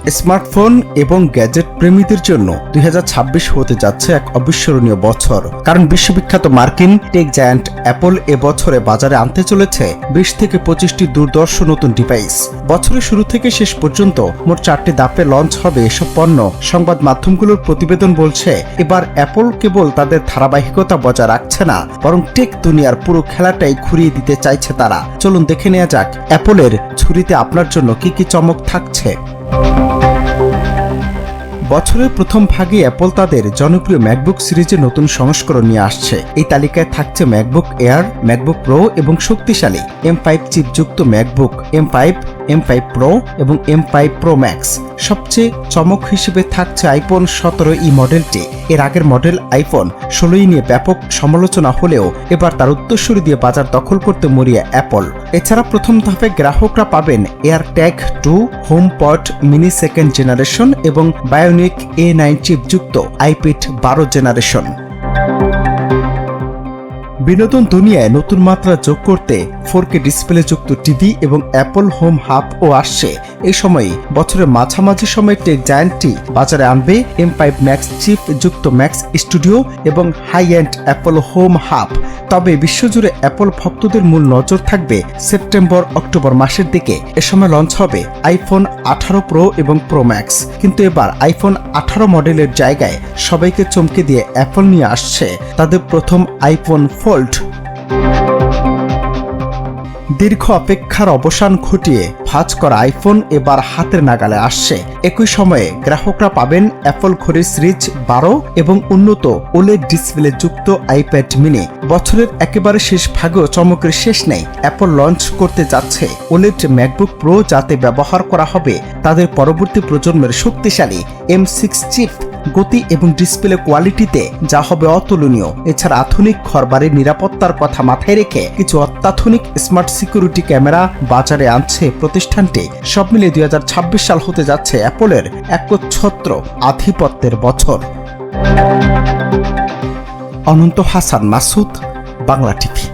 Smartphone এবং gadget প্রেমীদের জন্য 2026 হতে যাচ্ছে এক অবিস্মরণীয় বছর। কারণ বিশ্ববিখ্যাত মার্কিন টেক জায়ান্ট অ্যাপল এবছরে বাজারে আনতে চলেছে 20 থেকে 25টি দুর্ধর্ষ নতুন ডিভাইস। বছরের শুরু থেকে শেষ পর্যন্ত মোট 4টি ধাপে লঞ্চ হবে এসব পণ্য। সংবাদ মাধ্যমগুলোর প্রতিবেদন বলছে, এবার অ্যাপল কেবল তাদের ধারাবাহিকতা বজায় রাখছে না, বরং টেক দুনিয়ার পুরো খেলাটাই ঘুরিয়ে দিতে চাইছে তারা। চলুন দেখে নেওয়া যাক অ্যাপলের ঝুড়িতে আপনার জন্য কি কি চমক থাকছে। বছরের প্রথম ভাগে অ্যাপল তাদের জনপ্রিয় ম্যাকবুক সিরিজের নতুন সংস্করণ নিয়ে আসছে। এই তালিকায় থাকছে ম্যাকবুক এয়ার, ম্যাকবুক প্রো এবং শক্তিশালী M5 চিপযুক্ত MacBook M5, M5 pro এবং M5 প্রো ম্যাক্স। সবচেয়ে চমক হিসেবে থাকছে আইফোন 17e মডেলটি। এর আগের মডেল আইফোন 16 নিয়ে ব্যাপক সমালোচনা হলেও এবার তার উত্তরসূরি দিয়ে বাজার দখল করতে মরিয়া অ্যাপল। এছাড়া প্রথম ধাপে গ্রাহকরা পাবেন air tag 2, HomePod mini second generation এবং বায়োনিক A9 চিপযুক্ত আইপ্যাড 12 জেনারেশন। বিনোদন দুনিয়ায় নতুন মাত্রা যোগ করতে 4K ডিসপ্লে যুক্ত টিভি এবং অ্যাপল হোম হাব ও আসছে। এই সময়ে বছরের মাঝামাঝি সময় টেক জায়ান্টটি বাজারে আনবে M5 ম্যাক্স চিপ যুক্ত ম্যাক্স স্টুডিও এবং high end Apple Home Hub. তবে বিশ্বজুড়ে অ্যাপল ভক্তদের মূল নজর থাকবে সেপ্টেম্বর-অক্টোবর মাসের দিকে। এ সময় লঞ্চ হবে আইফোন 18 প্রো এবং প্রো ম্যাক্স। কিন্তু এবার আইফোন 18 মডেলের জায়গায় সবাইকে চমকে দিয়ে অ্যাপল নিয়ে আসছে তাদের প্রথম আইফোন ফোল্ড। দীর্ঘ অপেক্ষার অবসান ঘটিয়ে ভাঁজ করা আইফোন এবার হাতের নাগালে আসছে। একই সময়ে গ্রাহকরা পাবেন অ্যাপল ঘড়ির সিরিজ 12 এবং উন্নত ওলেড ডিসপ্লে যুক্ত আইপ্যাড মিনি। বছরের একেবারে শেষ ভাগেও চমকের শেষ নেই। অ্যাপল লঞ্চ করতে যাচ্ছে ওলেড ম্যাকবুক প্রো, যাতে ব্যবহার করা হবে তাদের পরবর্তী প্রজন্মের শক্তিশালী M6 চিপ। গতি এবং ডিসপ্লে কোয়ালিটিতে যা হবে অতুলনীয়। এছাড়া আধুনিক ঘরবাড়ির নিরাপত্তার কথা মাথায় রেখে কিছু অত্যাধুনিক স্মার্ট সিকিউরিটি ক্যামেরা বাজারে আনছে প্রতিষ্ঠানটি। সব মিলিয়ে 2026 সাল হতে যাচ্ছে অ্যাপলের একচ্ছত্র আধিপত্যের বছর। অনন্ত হাসান মাসুদ, বাংলা টিভি।